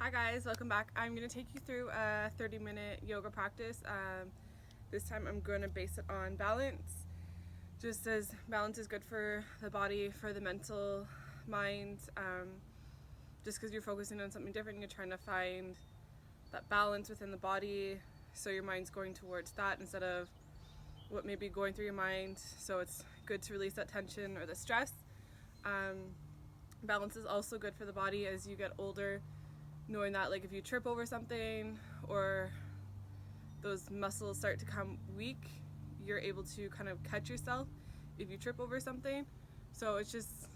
Hi guys, welcome back. I'm going to take you through a 30-minute yoga practice. This time I'm going to base it on balance. Just as balance is good for the body, for the mental mind, just because you're focusing on something different, you're trying to find that balance within the body, so your mind's going towards that instead of what may be going through your mind. So it's good to release that tension or the stress. Balance is also good for the body as you get older, knowing that like if you trip over something or those muscles start to come weak, you're able to kind of catch yourself if you trip over something. So it's just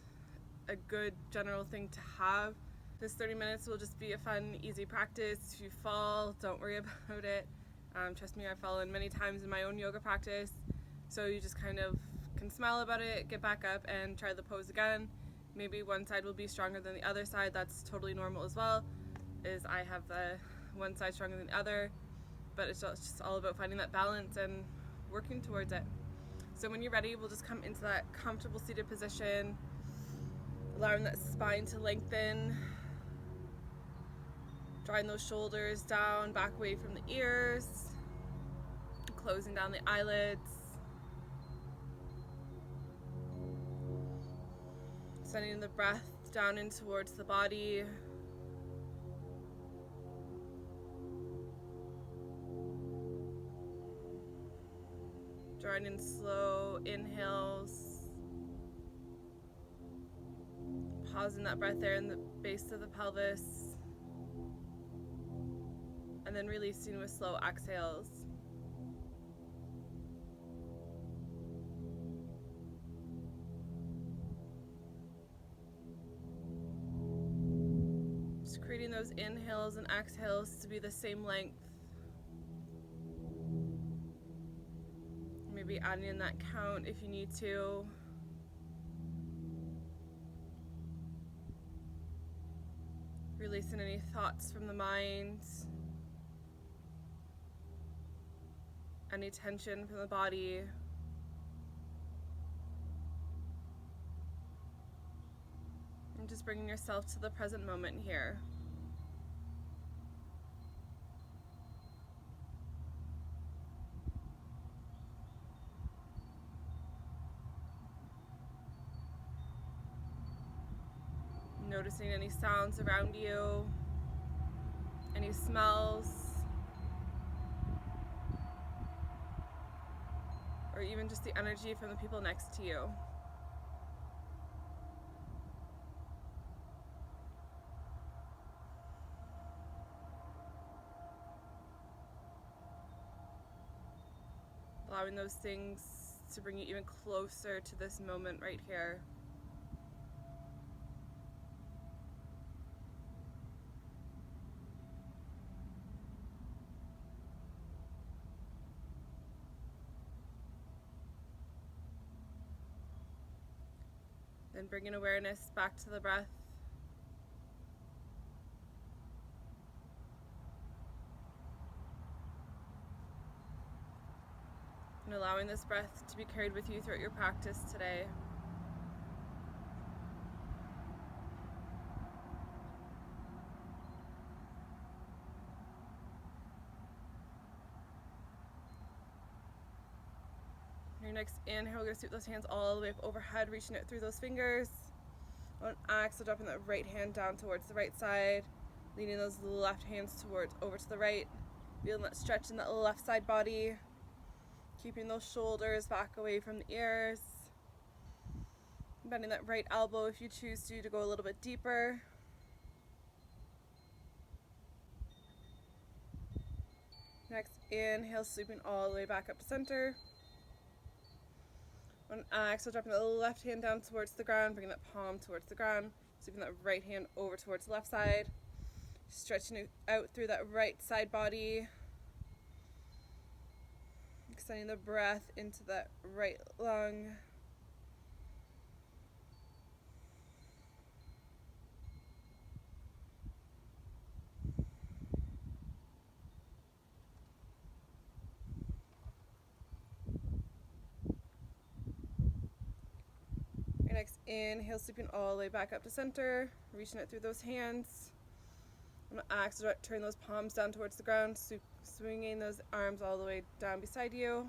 a good general thing to have. This 30 minutes will just be a fun, easy practice. If you fall, don't worry about it. Trust me, I've fallen many times in my own yoga practice. So you just kind of can smile about it, get back up and try the pose again. Maybe one side will be stronger than the other side. That's totally normal as well. Is I have the one side stronger than the other, but it's just all about finding that balance and working towards it. So when you're ready, we'll just come into that comfortable seated position, allowing that spine to lengthen, drawing those shoulders down, back away from the ears, closing down the eyelids, sending the breath down in towards the body. Drawing in slow inhales, pausing that breath there in the base of the pelvis, and then releasing with slow exhales. Just creating those inhales and exhales to be the same length. Maybe adding in that count if you need to. Releasing any thoughts from the mind, any tension from the body. And just bringing yourself to the present moment here. Noticing any sounds around you, any smells, or even just the energy from the people next to you. Allowing those things to bring you even closer to this moment right here. Then bringing awareness back to the breath. And allowing this breath to be carried with you throughout your practice today. Your next inhale, we're going to sweep those hands all the way up overhead, reaching it through those fingers. On exhale, dropping that right hand down towards the right side, leaning those left hands over to the right, feeling that stretch in that left side body, keeping those shoulders back away from the ears, bending that right elbow if you choose to go a little bit deeper. Next inhale, sweeping all the way back up to center. On exhale, dropping the left hand down towards the ground, bringing that palm towards the ground, sweeping that right hand over towards the left side, stretching it out through that right side body, extending the breath into that right lung. Your next inhale, sweeping all the way back up to center, reaching it through those hands, I'm going to exhale, turn those palms down towards the ground, swinging those arms all the way down beside you.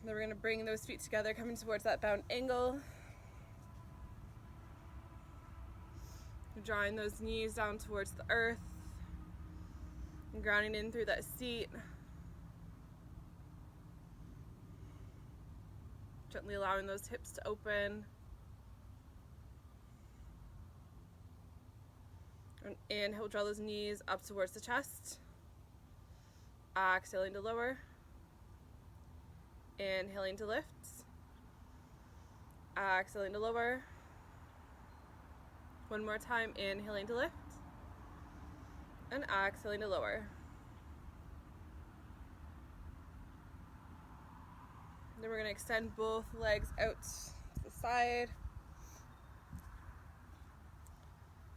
Then we're going to bring those feet together, coming towards that bound angle. Drawing those knees down towards the earth and grounding in through that seat. Gently allowing those hips to open. And inhale, draw those knees up towards the chest. Exhaling to lower. Inhaling to lift. Exhaling to lower. One more time, inhaling to lift. And exhaling to lower. Then we're going to extend both legs out to the side.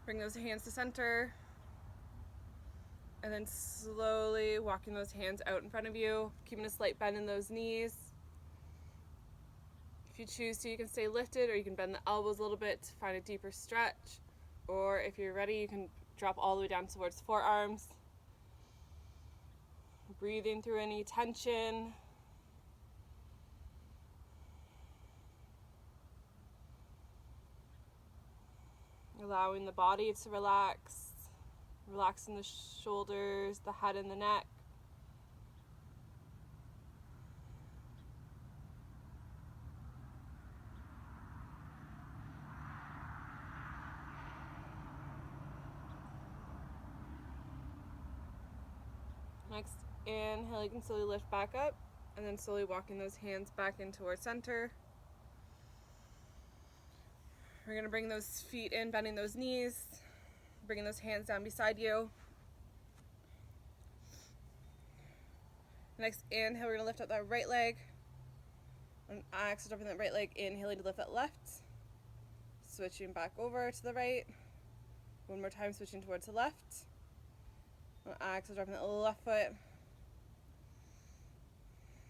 Bring those hands to center. And then slowly walking those hands out in front of you, keeping a slight bend in those knees. If you choose to, you can stay lifted, or you can bend the elbows a little bit to find a deeper stretch. Or if you're ready, you can drop all the way down towards forearms. Breathing through any tension. Allowing the body to relax. Relaxing the shoulders, the head and the neck. Next, inhale, you can slowly lift back up, and then slowly walking those hands back in towards center. We're going to bring those feet in, bending those knees, bringing those hands down beside you. Next inhale, we're going to lift up that right leg. And exhale, dropping that right leg, inhaling to lift that left. Switching back over to the right. One more time, switching towards the left. Exhale, dropping that left foot.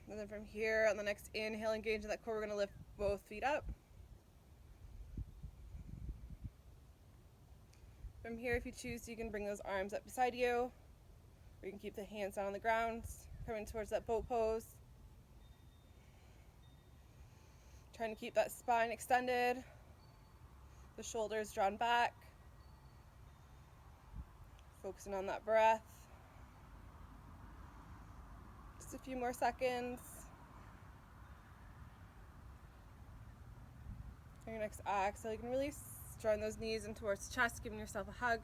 And then from here, on the next inhale, engaging that core, we're going to lift both feet up. From here, if you choose, you can bring those arms up beside you, or you can keep the hands down on the ground, coming towards that boat pose. Trying to keep that spine extended, the shoulders drawn back. Focusing on that breath. Just a few more seconds. On your next exhale, you can release. Drawing those knees in towards the chest, giving yourself a hug.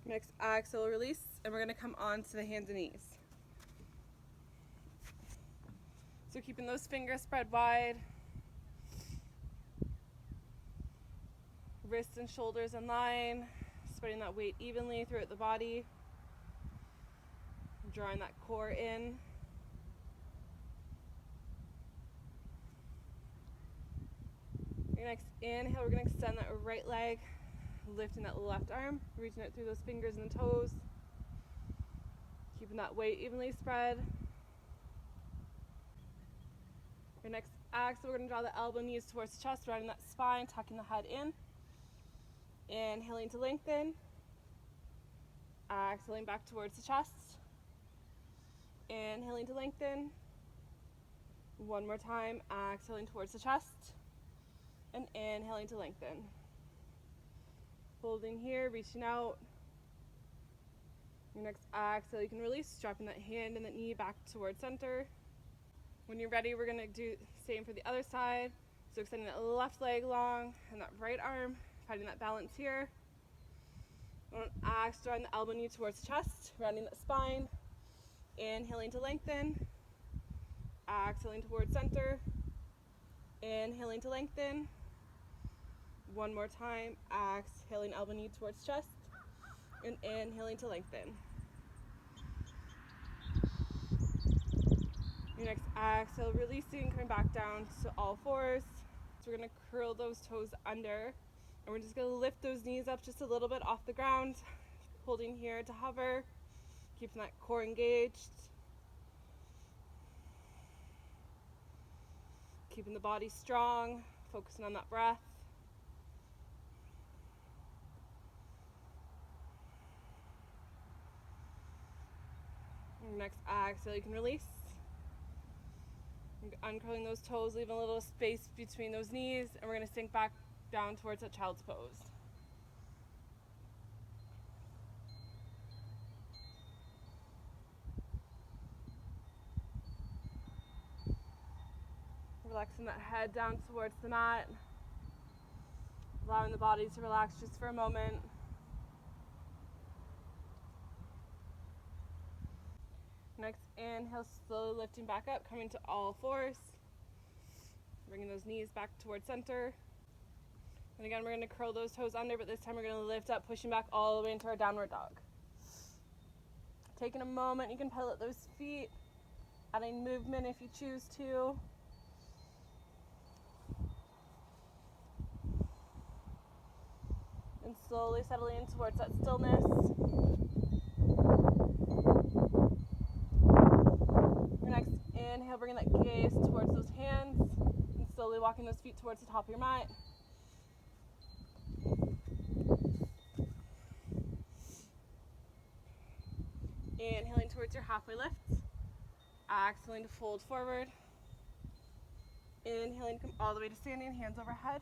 Next exhale, release, and we're going to come on to the hands and knees. So keeping those fingers spread wide. Wrists and shoulders in line. Spreading that weight evenly throughout the body. Drawing that core in. Your next inhale, we're going to extend that right leg, lifting that left arm, reaching out through those fingers and toes. Keeping that weight evenly spread. Your next exhale, we're going to draw the elbow knees towards the chest, rounding that spine, tucking the head in. Inhaling to lengthen. Exhaling back towards the chest. Inhaling to lengthen. One more time, exhaling towards the chest. And inhaling to lengthen. Holding here, reaching out. Your next exhale, you can release, dropping that hand and that knee back towards center. When you're ready, we're going to do the same for the other side. So extending that left leg long and that right arm. Finding that balance here. Exhale, drawing the elbow knee towards the chest, rounding that spine. Inhaling to lengthen. Exhaling towards center. Inhaling to lengthen. One more time. Exhaling elbow knee towards chest. And inhaling to lengthen. Your next exhale, releasing, coming back down to all fours. So we're going to curl those toes under. And we're just going to lift those knees up just a little bit off the ground, holding here to hover, keeping that core engaged, keeping the body strong, focusing on that breath. And next exhale, you can release. Uncurling those toes, leaving a little space between those knees, and we're going to sink back down towards that child's pose. Relaxing that head down towards the mat, allowing the body to relax just for a moment. Next inhale, slowly lifting back up, coming to all fours. Bringing those knees back towards center. And again, we're going to curl those toes under, but this time we're going to lift up, pushing back all the way into our downward dog. Taking a moment, you can pedal at those feet, adding movement if you choose to. And slowly settling in towards that stillness. Your next inhale, bringing that gaze towards those hands, and slowly walking those feet towards the top of your mat. Inhaling towards your halfway lift. Exhaling to fold forward. Inhaling, come all the way to standing, hands overhead.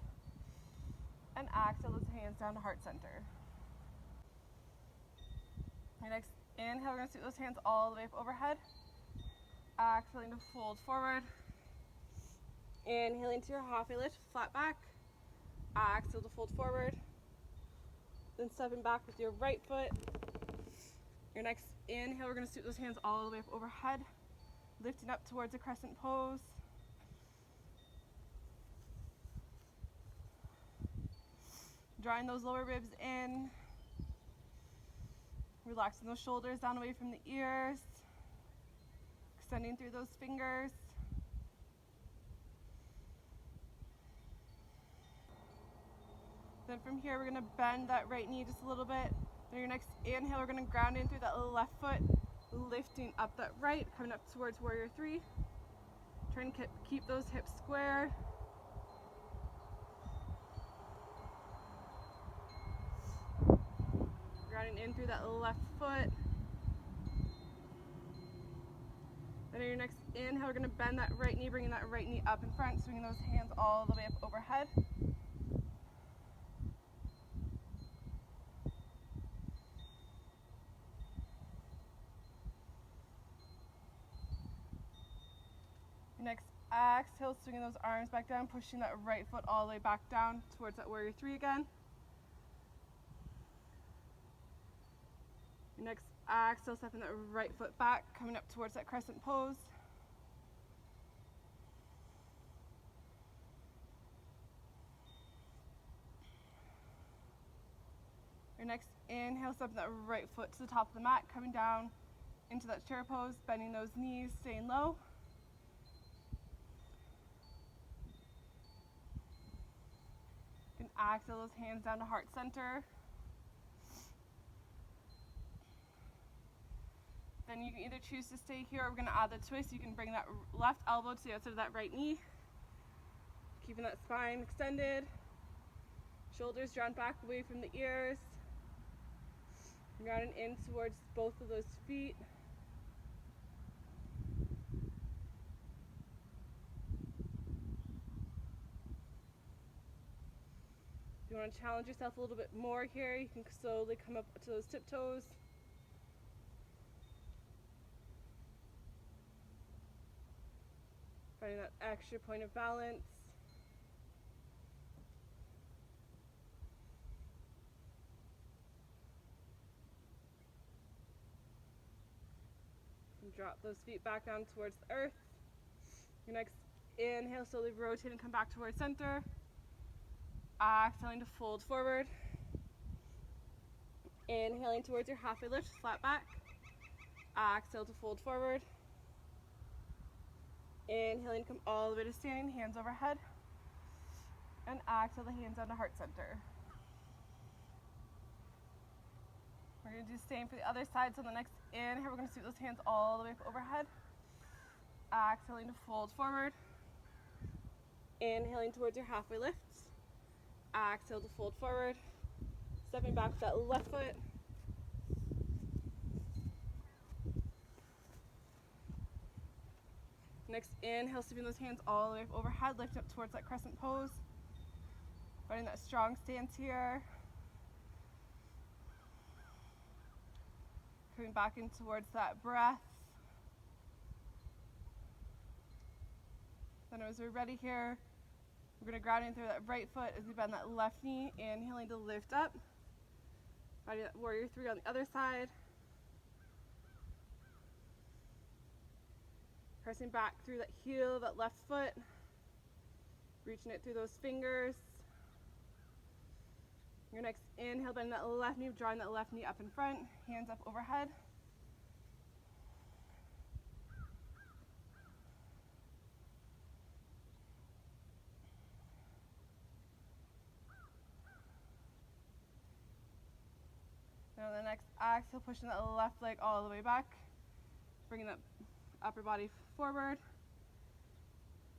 And exhale those hands down to heart center. Your next inhale, we're going to sweep those hands all the way up overhead. Exhaling to fold forward. Inhaling to your halfway lift, flat back. Exhale to fold forward. Then stepping back with your right foot. Your next inhale, we're going to sweep those hands all the way up overhead, lifting up towards a crescent pose. Drawing those lower ribs in, relaxing those shoulders down away from the ears, extending through those fingers. Then from here, we're going to bend that right knee just a little bit. Then your next inhale, we're going to ground in through that left foot, lifting up that right, coming up towards warrior three. Trying to keep those hips square. Grounding in through that left foot. Then on your next inhale, we're going to bend that right knee, bringing that right knee up in front, swinging those hands all the way up overhead. Next exhale, swinging those arms back down, pushing that right foot all the way back down towards that warrior three again. Your next exhale, stepping that right foot back, coming up towards that crescent pose. Your next inhale, stepping that right foot to the top of the mat, coming down into that chair pose, bending those knees, staying low. You can exhale those hands down to heart center. Then you can either choose to stay here, or we're going to add the twist. You can bring that left elbow to the outside of that right knee, keeping that spine extended, shoulders drawn back away from the ears, grounding in towards both of those feet. If you want to challenge yourself a little bit more here, you can slowly come up to those tiptoes. Finding that extra point of balance. And drop those feet back down towards the earth. Your next inhale, slowly rotate and come back towards center. Exhaling to fold forward. Inhaling towards your halfway lift, flat back. Exhale to fold forward. Inhaling, come all the way to standing, hands overhead. And exhale the hands down to heart center. We're going to do the same for the other side. So on the next inhale, we're going to sweep those hands all the way up overhead. Exhaling to fold forward. Inhaling towards your halfway lift. Exhale to fold forward. Stepping back with that left foot. Next inhale, sweeping those hands all the way up overhead, lift up towards that crescent pose. Finding that strong stance here. Coming back in towards that breath. Then as we're ready here, we're going to ground in through that right foot as we bend that left knee, inhaling to lift up. Finding that warrior three on the other side. Pressing back through that heel of that left foot. Reaching it through those fingers. Your next inhale, bend that left knee, drawing that left knee up in front, hands up overhead. Now the next exhale, pushing that left leg all the way back, bringing that upper body forward.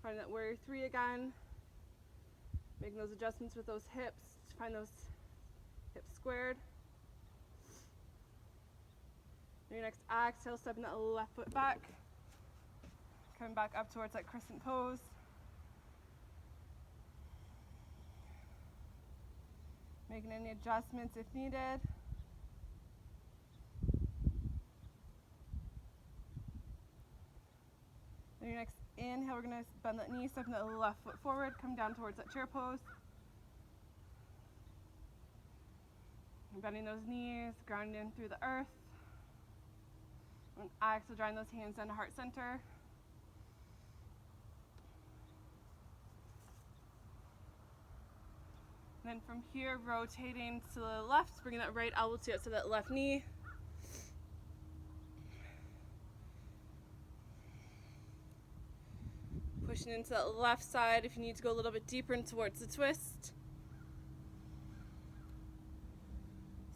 Finding that warrior three again. Making those adjustments with those hips to find those hips squared. Your next exhale, stepping that left foot back. Coming back up towards that crescent pose. Making any adjustments if needed. Then your next inhale, we're going to bend that knee, stepping that left foot forward, come down towards that chair pose. And bending those knees, grounding in through the earth. And exhale, drawing those hands down to heart center. And then from here, rotating to the left, bringing that right elbow to out to that left knee. Pushing into that left side if you need to go a little bit deeper in towards the twist.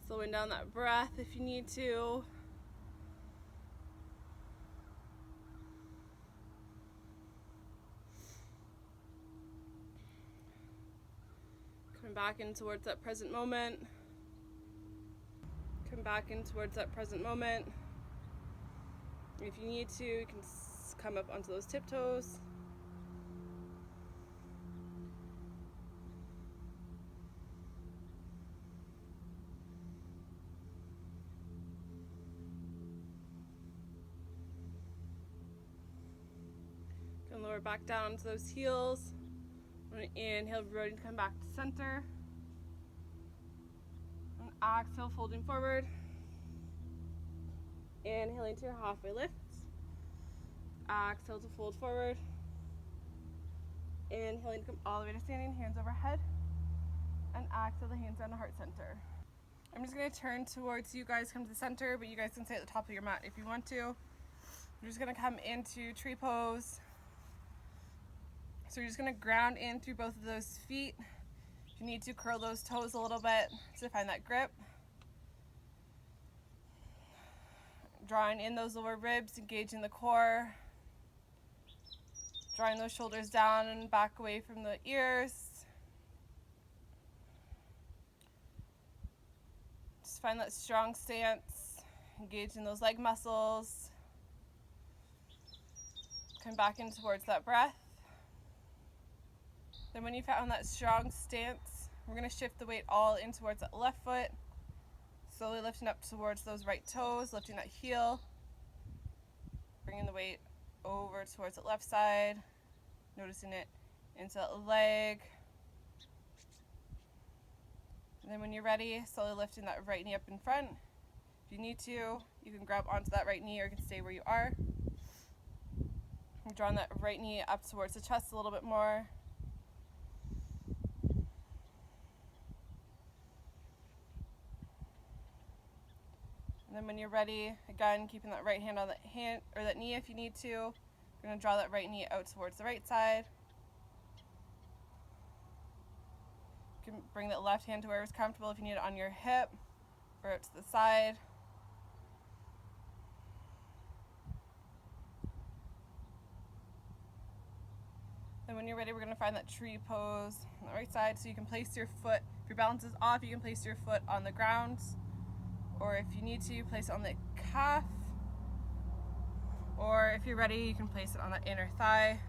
Slowing down that breath if you need to. Coming back in towards that present moment. Come back in towards that present moment. If you need to, you can come up onto those tiptoes. Lower back down onto those heels. I'm going to inhale, rotating to come back to center. And exhale, folding forward. Inhaling to your halfway lift. Exhale to fold forward. Inhaling to come all the way to standing, hands overhead. And exhale, the hands down to heart center. I'm just going to turn towards you guys, come to the center, but you guys can stay at the top of your mat if you want to. I'm just going to come into tree pose. So you're just going to ground in through both of those feet. If you need to, curl those toes a little bit to find that grip. Drawing in those lower ribs, engaging the core. Drawing those shoulders down and back away from the ears. Just find that strong stance. Engaging those leg muscles. Come back in towards that breath. Then when you found that strong stance, we're going to shift the weight all in towards that left foot. Slowly lifting up towards those right toes, lifting that heel. Bringing the weight over towards the left side. Noticing it into that leg. And then when you're ready, slowly lifting that right knee up in front. If you need to, you can grab onto that right knee or you can stay where you are. I'm drawing that right knee up towards the chest a little bit more. And then when you're ready, again, keeping that right hand on that hand or that knee if you need to. You're going to draw that right knee out towards the right side. You can bring that left hand to wherever it's comfortable if you need it on your hip. or out to the side. Then when you're ready, we're going to find that tree pose on the right side. So you can place your foot, if your balance is off, you can place your foot on the ground. Or if you need to, place it on the calf. Or if you're ready, you can place it on the inner thigh.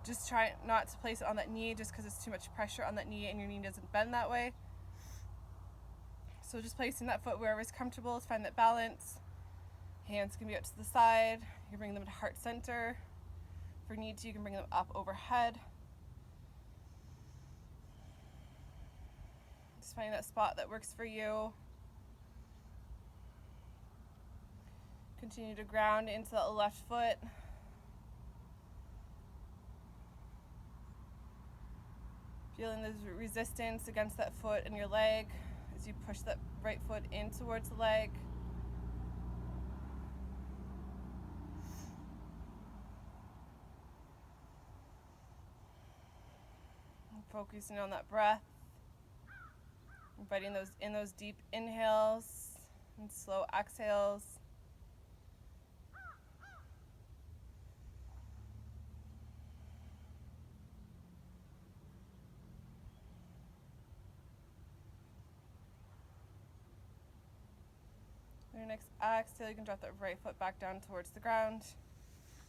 Just try not to place it on that knee just because it's too much pressure on that knee and your knee doesn't bend that way. So just placing that foot wherever is comfortable to find that balance. Hands can be out to the side. You can bring them to heart center. If you need to, you can bring them up overhead. Just finding that spot that works for you. Continue to ground into that left foot. Feeling the resistance against that foot and your leg as you push that right foot in towards the leg. And focusing on that breath. Inviting those deep inhales and slow exhales. On your next exhale, you can drop that right foot back down towards the ground.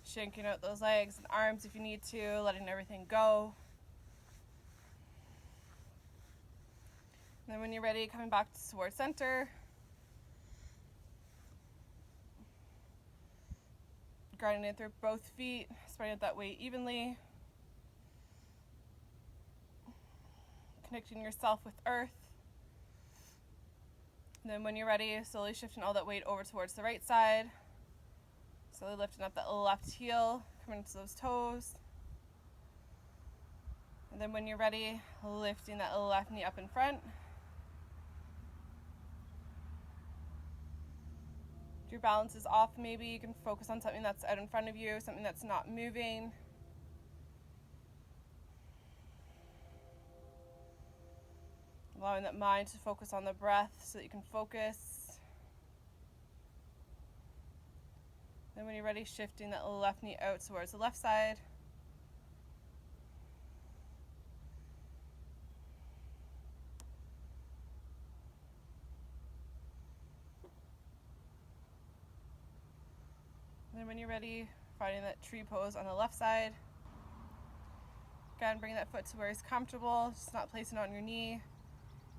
Shanking out those legs and arms if you need to, letting everything go. And then when you're ready, coming back towards center. Grounding in through both feet, spreading out that weight evenly. Connecting yourself with earth. And then when you're ready, slowly shifting all that weight over towards the right side. Slowly lifting up that left heel, coming into those toes. And then when you're ready, lifting that left knee up in front. If your balance is off, maybe you can focus on something that's out in front of you, something that's not moving. Allowing that mind to focus on the breath so that you can focus. Then when you're ready, shifting that left knee out towards the left side. Then when you're ready, finding that tree pose on the left side. Again, bring that foot to where it's comfortable, just not placing it on your knee.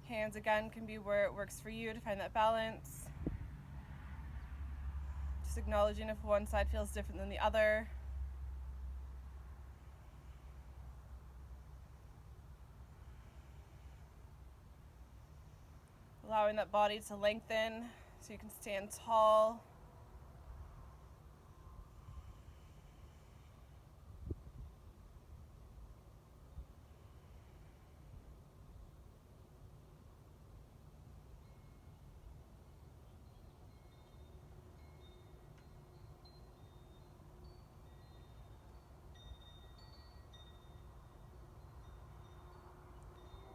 Hands again can be where it works for you to find that balance. Just acknowledging if one side feels different than the other. Allowing that body to lengthen so you can stand tall.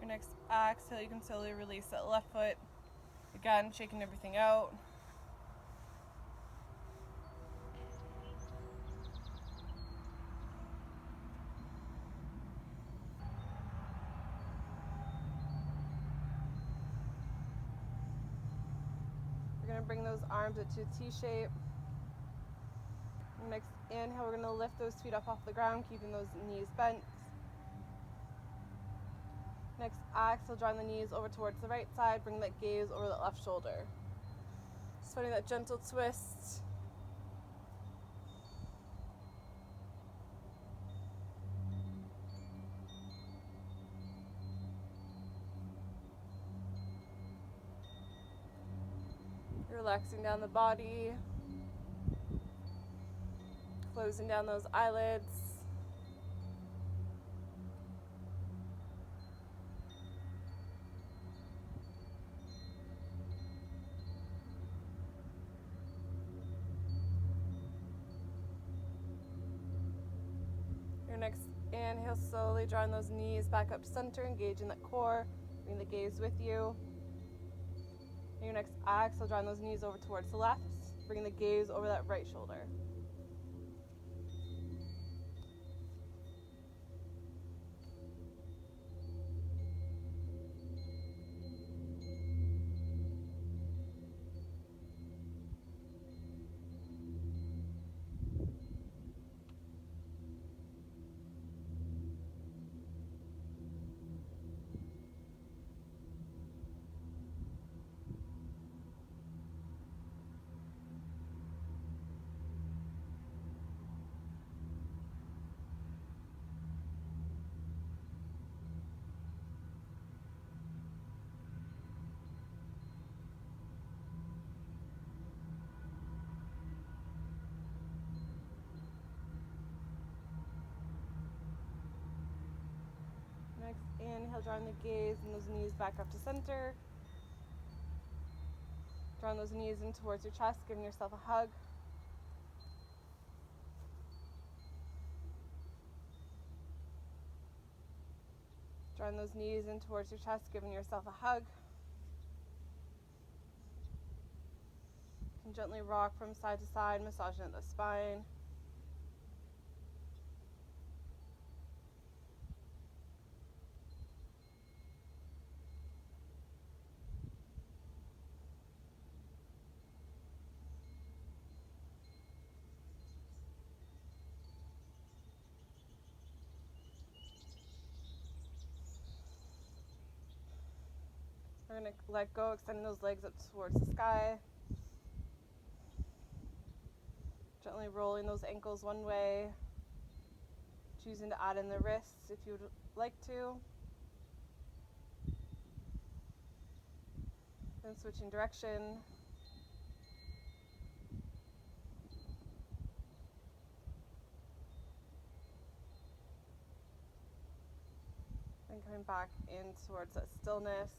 Your next exhale, you can slowly release that left foot. Again, shaking everything out. We're going to bring those arms into a T shape. Next inhale, we're going to lift those feet up off the ground, keeping those knees bent. Next exhale, drawing the knees over towards the right side, bring that gaze over the left shoulder. Just finding that gentle twist. Relaxing down the body. Closing down those eyelids. Your next inhale, slowly drawing those knees back up to center, engaging that core. Bring the gaze with you. And your next exhale, drawing those knees over towards the left. Bring the gaze over that right shoulder. Next, inhale, drawing the gaze and those knees back up to center. Drawing those knees in towards your chest, giving yourself a hug. Drawing those knees in towards your chest, giving yourself a hug. And gently rock from side to side, massaging at the spine. We're going to let go, extending those legs up towards the sky. Gently rolling those ankles one way. Choosing to add in the wrists if you would like to. Then switching direction. Then coming back in towards that stillness.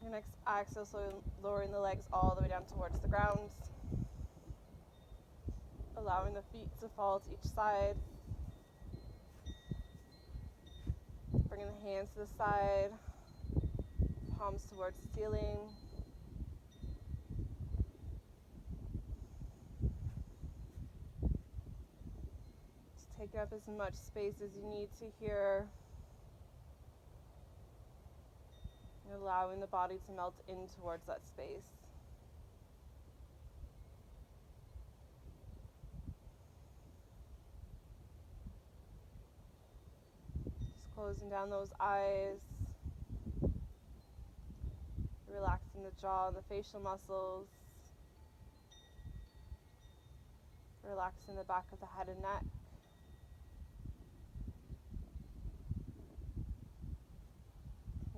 Your next exhale, slowly lowering the legs all the way down towards the ground. Allowing the feet to fall to each side. Bringing the hands to the side. Palms towards the ceiling. Just take up as much space as you need to here. And allowing the body to melt in towards that space. Just closing down those eyes. Relaxing the jaw and the facial muscles. Relaxing the back of the head and neck.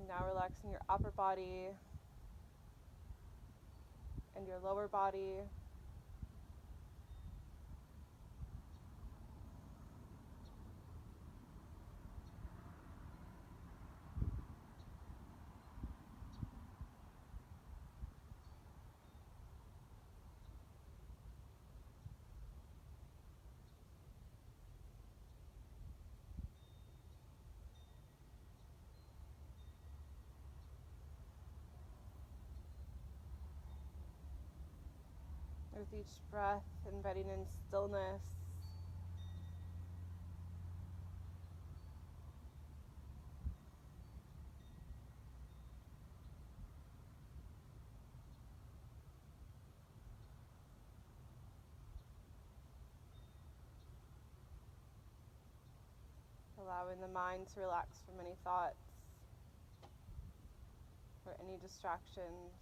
Now relaxing your upper body and your lower body. With each breath, embedding in stillness. Allowing the mind to relax from any thoughts or any distractions.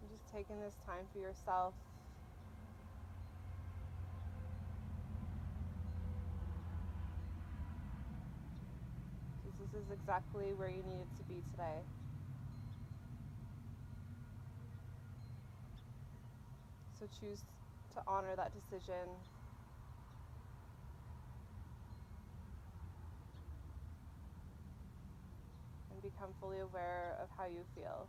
Just taking this time for yourself. Because this is exactly where you needed to be today. So choose to honor that decision. And become fully aware of how you feel.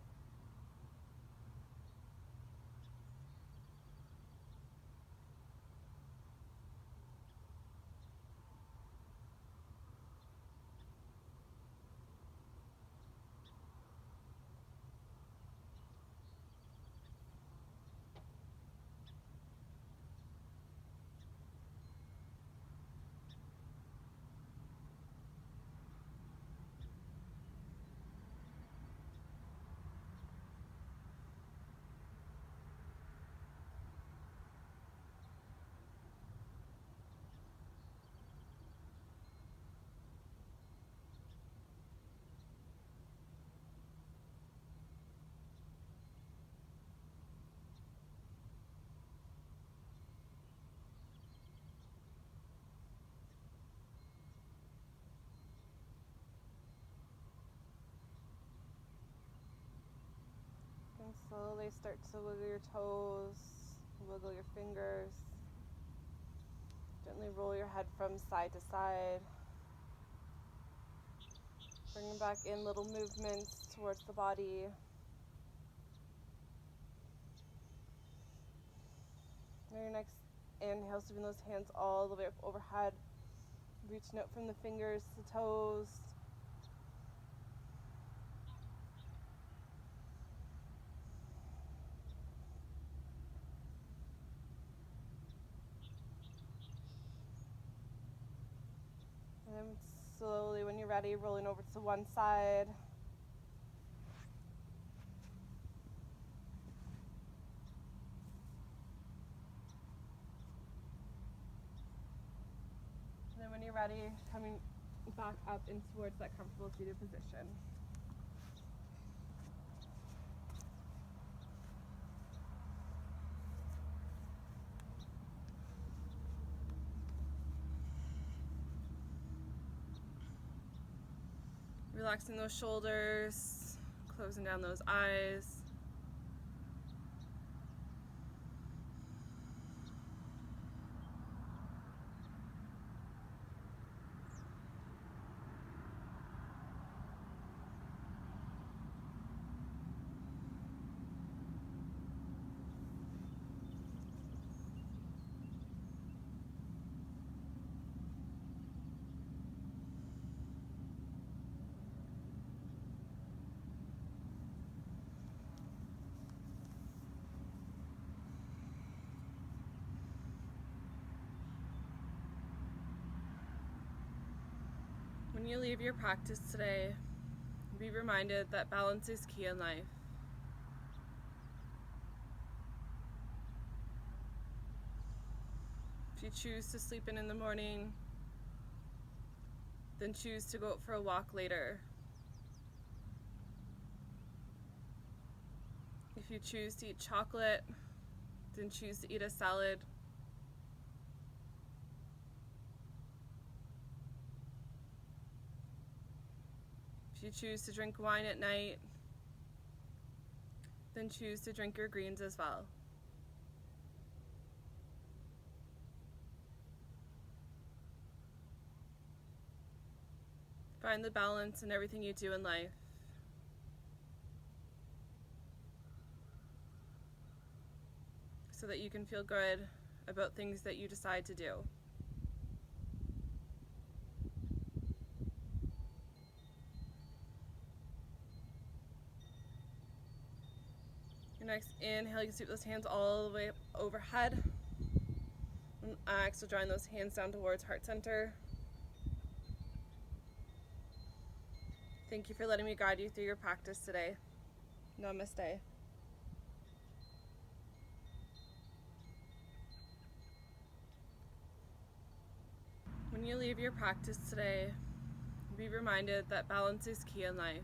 And slowly start to wiggle your toes, wiggle your fingers. Gently roll your head from side to side. Bringing back in little movements towards the body. And your next inhale, sweeping those hands all the way up overhead. Reaching out from the fingers to the toes. And then slowly, when you're ready, rolling over to one side. And then when you're ready, coming back up and towards that comfortable seated position. Relaxing those shoulders, closing down those eyes. When you leave your practice today, be reminded that balance is key in life. If you choose to sleep in the morning, then choose to go out for a walk later. If you choose to eat chocolate, then choose to eat a salad. If you choose to drink wine at night, then choose to drink your greens as well. Find the balance in everything you do in life. So that you can feel good about things that you decide to do. Your next inhale, you can sweep those hands all the way up overhead. And exhale, drawing those hands down towards heart center. Thank you for letting me guide you through your practice today. Namaste. When you leave your practice today, be reminded that balance is key in life.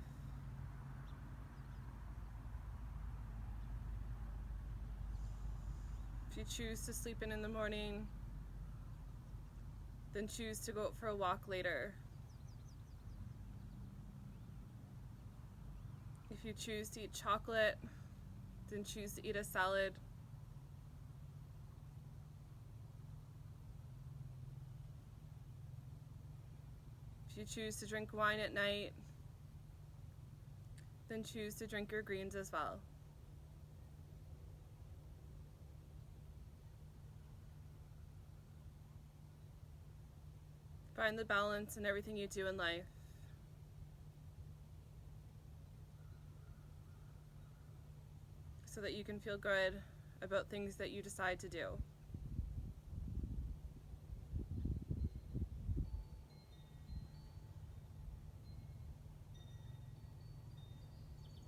If you choose to sleep in the morning, then choose to go out for a walk later. If you choose to eat chocolate, then choose to eat a salad. you choose to drink wine at night, then choose to drink your greens as well. Find the balance in everything you do in life. So that you can feel good about things that you decide to do.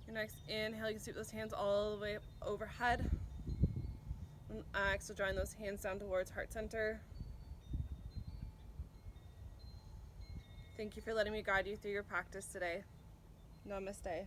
Your next inhale, you can sweep those hands all the way overhead. And exhale, drawing those hands down towards heart center. Thank you for letting me guide you through your practice today. Namaste.